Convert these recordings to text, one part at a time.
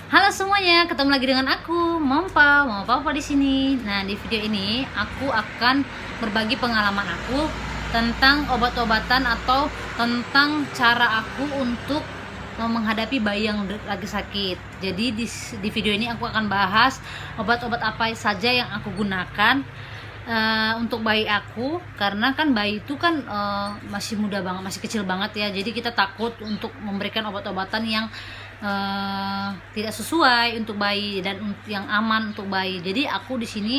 Halo semuanya, ketemu lagi dengan aku, Mompa di sini. Nah, di video ini aku akan berbagi pengalaman aku tentang obat-obatan atau tentang cara aku untuk menghadapi bayi yang lagi sakit. Jadi di video ini aku akan bahas obat-obat apa saja yang aku gunakan untuk bayi aku, karena kan bayi itu kan masih muda banget, masih kecil banget ya. Jadi kita takut untuk memberikan obat-obatan yang tidak sesuai untuk bayi dan yang aman untuk bayi. Jadi aku di sini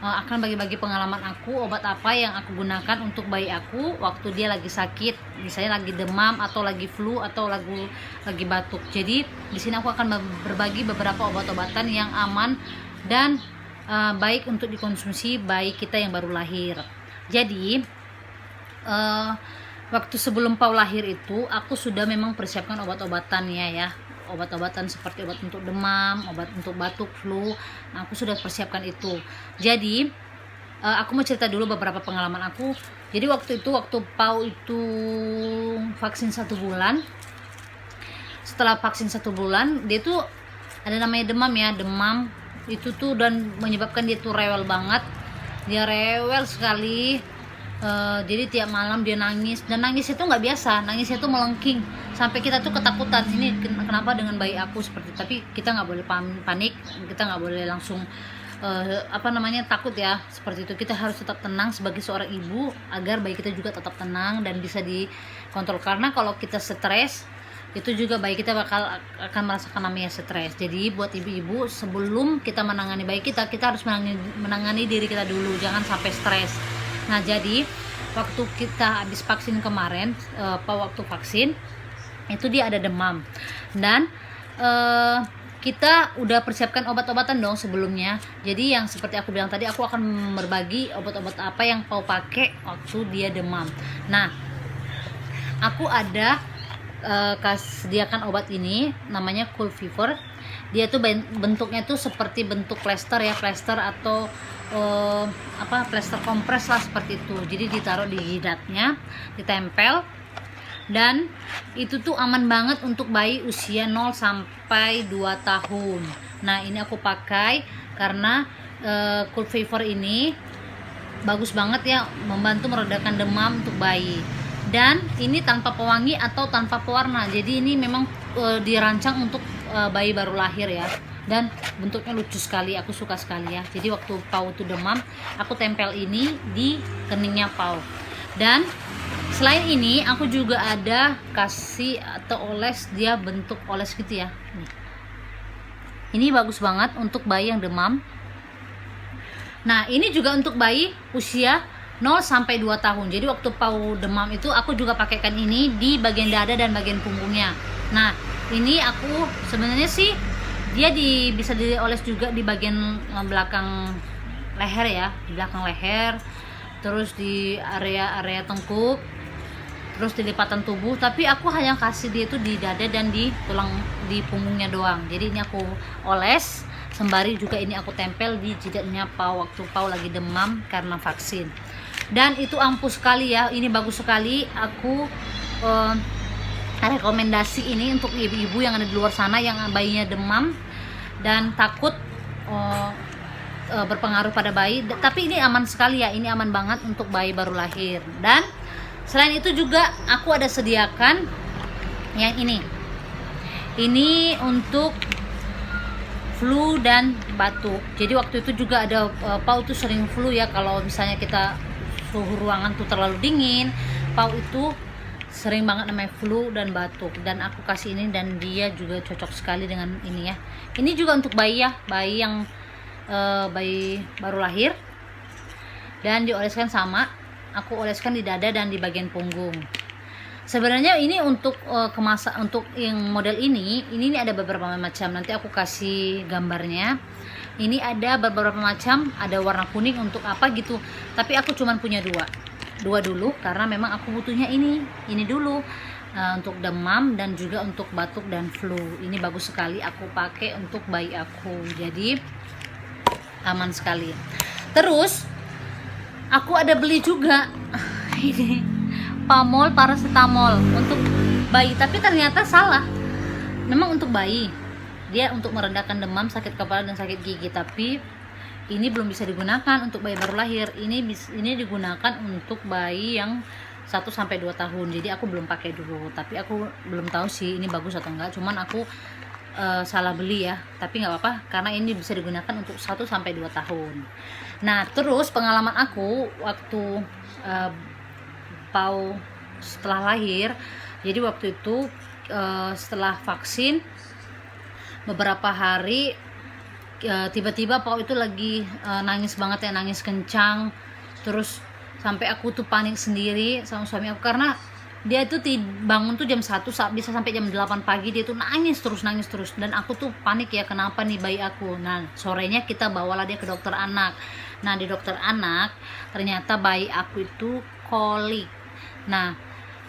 akan bagi-bagi pengalaman aku, obat apa yang aku gunakan untuk bayi aku waktu dia lagi sakit, misalnya lagi demam atau lagi flu atau lagi batuk. Jadi di sini aku akan berbagi beberapa obat-obatan yang aman dan baik untuk dikonsumsi bayi kita yang baru lahir. Jadi waktu sebelum Pau lahir itu aku sudah memang persiapkan obat-obatannya ya, obat-obatan seperti obat untuk demam, obat untuk batuk, flu. Nah, aku sudah persiapkan itu. Jadi aku mau cerita dulu beberapa pengalaman aku. Jadi waktu Pau itu vaksin 1 bulan, setelah vaksin 1 bulan dia tuh ada namanya demam ya, demam itu tuh, dan menyebabkan dia tuh rewel banget, dia rewel sekali. Jadi tiap malam dia nangis, dan nangisnya tuh nggak biasa, nangisnya tuh melengking sampai kita tuh ketakutan, ini kenapa dengan bayi aku seperti. Tapi kita nggak boleh panik, kita nggak boleh langsung takut ya seperti itu. Kita harus tetap tenang sebagai seorang ibu agar bayi kita juga tetap tenang dan bisa dikontrol, karena kalau kita stres itu juga bayi kita akan merasakan namanya stres. Jadi buat ibu-ibu, sebelum kita menangani bayi kita harus menangani diri kita dulu, jangan sampai stres. Nah, jadi waktu kita habis vaksin kemarin, waktu vaksin itu dia ada demam, dan kita udah persiapkan obat-obatan dong sebelumnya. Jadi yang seperti aku bilang tadi, aku akan berbagi obat-obat apa yang Pau pakai waktu dia demam. Nah, aku ada sediakan obat ini, namanya Cool Fever. Dia tuh bentuknya tuh seperti bentuk plester ya, plester atau plester kompres lah seperti itu. Jadi ditaruh di jidatnya, ditempel, dan itu tuh aman banget untuk bayi usia 0 sampai 2 tahun. Nah, ini aku pakai karena Cool Fever ini bagus banget ya, membantu meredakan demam untuk bayi. Dan ini tanpa pewangi atau tanpa pewarna. Jadi ini memang dirancang untuk bayi baru lahir ya. Dan bentuknya lucu sekali, aku suka sekali ya. Jadi waktu Pau tuh demam, aku tempel ini di keningnya Pau. Dan selain ini aku juga ada kasih atau oles, dia bentuk oles gitu ya. Ini bagus banget untuk bayi yang demam. Nah, ini juga untuk bayi usia 0 sampai 2 tahun. Jadi waktu Pau demam itu aku juga pakaikan ini di bagian dada dan bagian punggungnya. Nah, ini aku sebenarnya sih dia bisa dioles juga di bagian belakang leher ya, di belakang leher, terus di area tengkuk, terus di lipatan tubuh. Tapi aku hanya kasih dia itu di dada dan di tulang di punggungnya doang. Jadi ini aku oles, sembari juga ini aku tempel di jidatnya Pau waktu Pau lagi demam karena vaksin. Dan itu ampuh sekali ya, ini bagus sekali. Aku rekomendasi ini untuk ibu-ibu yang ada di luar sana yang bayinya demam dan takut berpengaruh pada bayi. Tapi ini aman sekali ya, ini aman banget untuk bayi baru lahir. Dan selain itu juga aku ada sediakan yang ini untuk flu dan batuk. Jadi waktu itu juga ada Pau tuh sering flu ya, kalau misalnya kita suhu ruangan tuh terlalu dingin, Pau itu sering banget namanya flu dan batuk. Dan aku kasih ini, dan dia juga cocok sekali dengan ini ya. Ini juga untuk bayi ya, bayi yang bayi baru lahir, dan dioleskan sama, aku oleskan di dada dan di bagian punggung. Sebenarnya ini untuk untuk yang model ini ada beberapa macam, nanti aku kasih gambarnya. Ini ada beberapa macam, ada warna kuning untuk apa gitu, tapi aku cuman punya dua dulu, karena memang aku butuhnya ini dulu untuk demam dan juga untuk batuk dan flu. Ini bagus sekali, aku pakai untuk bayi aku, jadi aman sekali. Terus aku ada beli juga ini paracetamol untuk bayi, tapi ternyata salah, memang untuk bayi. dia untuk meredakan demam, sakit kepala dan sakit gigi. Tapi ini belum bisa digunakan untuk bayi baru lahir. Ini digunakan untuk bayi yang 1-2 tahun. Jadi aku belum pakai dulu, tapi aku belum tahu sih ini bagus atau enggak. Cuman aku salah beli ya, tapi nggak apa-apa karena ini bisa digunakan untuk 1-2 tahun. Nah, terus pengalaman aku waktu Pau setelah lahir, jadi waktu itu setelah vaksin beberapa hari, tiba-tiba Pau itu lagi nangis banget ya, nangis kencang. Terus sampai aku tuh panik sendiri sama suami aku, karena dia itu bangun tuh jam 1 bisa sampai jam 8 pagi, dia tuh nangis terus. Dan aku tuh panik ya, kenapa nih bayi aku. Nah, sorenya kita bawalah dia ke dokter anak. Nah, di dokter anak ternyata bayi aku itu kolik. Nah,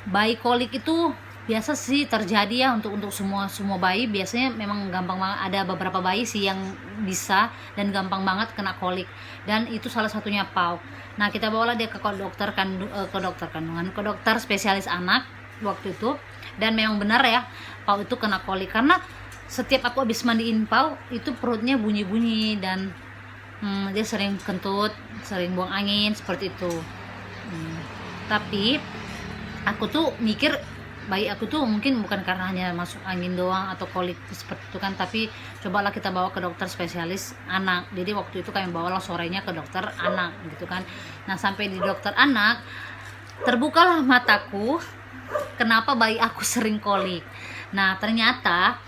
bayi kolik itu biasa sih terjadi ya untuk semua bayi. Biasanya memang gampang banget, ada beberapa bayi sih yang bisa dan gampang banget kena kolik, dan itu salah satunya Pau. Nah, kita bawalah dia ke dokter kandungan, ke dokter spesialis anak waktu itu. Dan memang benar ya, Pau itu kena kolik, karena setiap aku habis mandiin Pau itu perutnya bunyi-bunyi dan dia sering kentut, sering buang angin seperti itu. Tapi aku tuh mikir bayi aku tuh mungkin bukan karena hanya masuk angin doang atau kolik seperti itu kan, tapi cobalah kita bawa ke dokter spesialis anak. Jadi waktu itu kami bawalah sorenya ke dokter anak gitu kan. Nah, sampai di dokter anak terbukalah mataku kenapa bayi aku sering kolik. Nah, ternyata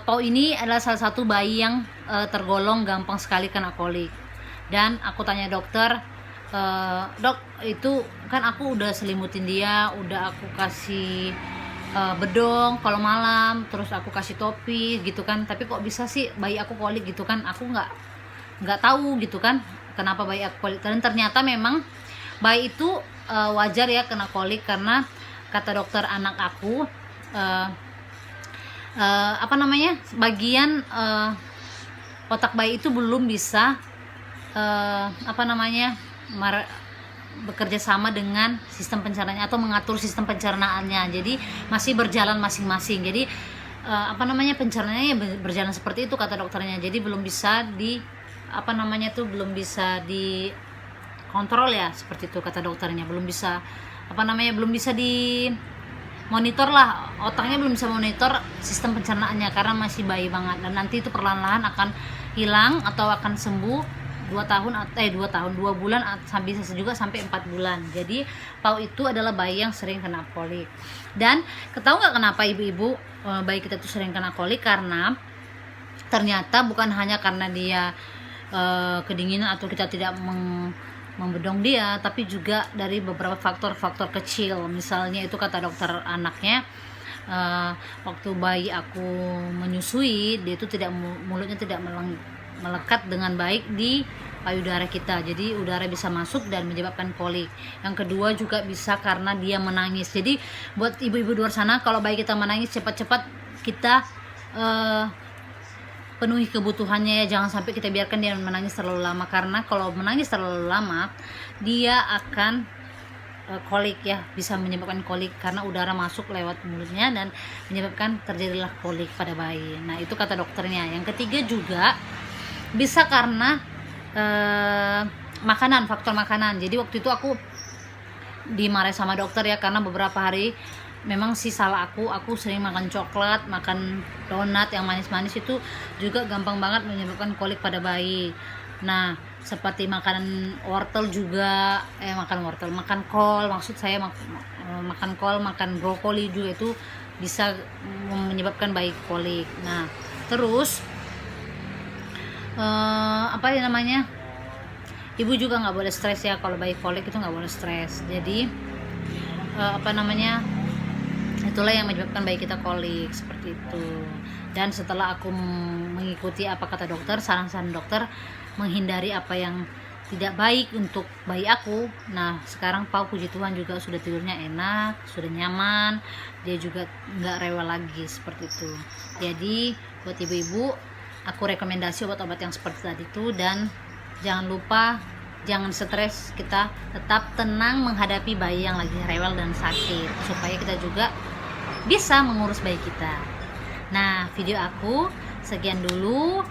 Pau ini adalah salah satu bayi yang tergolong gampang sekali kena kolik. Dan aku tanya dokter, dok, itu kan aku udah selimutin dia, udah aku kasih bedong kalau malam, terus aku kasih topi gitu kan, tapi kok bisa sih bayi aku kolik gitu kan. Aku nggak tahu gitu kan kenapa bayi aku kolik. Dan ternyata memang bayi itu wajar ya kena kolik, karena kata dokter anak aku bagian otak bayi itu belum bisa bekerja sama dengan sistem pencernaannya atau mengatur sistem pencernaannya. Jadi masih berjalan masing-masing. Jadi pencernaannya berjalan seperti itu kata dokternya. Jadi belum bisa belum bisa dikontrol ya, seperti itu kata dokternya. Belum bisa di monitor lah, otaknya belum bisa monitor sistem pencernaannya karena masih bayi banget. Dan nanti itu perlahan-lahan akan hilang atau akan sembuh 2 bulan, bisa juga sampai 4 bulan. Jadi Pau itu adalah bayi yang sering kena kolik. Dan ketahui nggak kenapa ibu-ibu bayi kita tuh sering kena kolik? Karena ternyata bukan hanya karena dia kedinginan atau kita tidak membedong dia, tapi juga dari beberapa faktor-faktor kecil. Misalnya itu kata dokter anaknya, waktu bayi aku menyusui, dia itu mulutnya tidak melekat dengan baik di payudara kita, jadi udara bisa masuk dan menyebabkan kolik. Yang kedua juga bisa karena dia menangis. Jadi buat ibu-ibu di luar sana, kalau bayi kita menangis, cepat-cepat kita penuhi kebutuhannya ya, jangan sampai kita biarkan dia menangis terlalu lama, karena kalau menangis terlalu lama dia akan kolik ya, bisa menyebabkan kolik karena udara masuk lewat mulutnya dan menyebabkan terjadilah kolik pada bayi. Nah, itu kata dokternya. Yang ketiga juga bisa karena faktor makanan. Jadi waktu itu aku dimarahin sama dokter ya, karena beberapa hari memang sih salah aku sering makan coklat, makan donat yang manis-manis, itu juga gampang banget menyebabkan kolik pada bayi. Nah, seperti makanan wortel juga, makan kol, maksud saya makan kol, makan brokoli juga itu bisa menyebabkan bayi kolik. Nah, terus ibu juga nggak boleh stres ya, kalau bayi kolik itu nggak boleh stres. Jadi itulah yang menyebabkan bayi kita kolik seperti itu. Dan setelah aku mengikuti apa kata dokter, saran-saran dokter, menghindari apa yang tidak baik untuk bayi aku, nah sekarang Pau puji Tuhan juga sudah tidurnya enak, sudah nyaman, dia juga nggak rewel lagi seperti itu. Jadi buat ibu-ibu, aku rekomendasi obat-obat yang seperti tadi itu. Dan jangan lupa, jangan stres, kita tetap tenang menghadapi bayi yang lagi rewel dan sakit, supaya kita juga bisa mengurus bayi kita. Nah, video aku sekian dulu.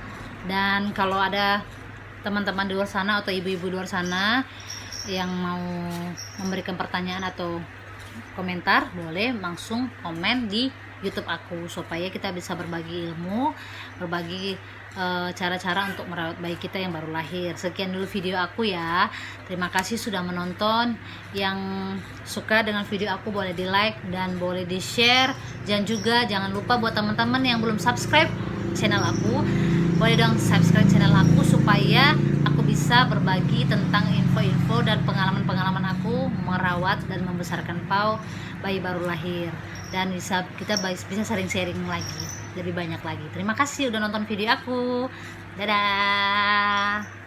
Dan kalau ada teman-teman di luar sana atau ibu-ibu di luar sana yang mau memberikan pertanyaan atau komentar, boleh langsung komen di YouTube aku supaya kita bisa berbagi ilmu, berbagi cara-cara untuk merawat bayi kita yang baru lahir. Sekian dulu video aku ya. Terima kasih sudah menonton. Yang suka dengan video aku boleh di like dan boleh di share. Dan juga jangan lupa buat teman-teman yang belum subscribe channel aku, boleh dong subscribe channel aku supaya aku bisa berbagi tentang info-info dan pengalaman-pengalaman aku merawat dan membesarkan bayi baru lahir, dan kita bisa sharing-sharing lagi lebih banyak lagi. Terima kasih udah nonton video aku. Dadah.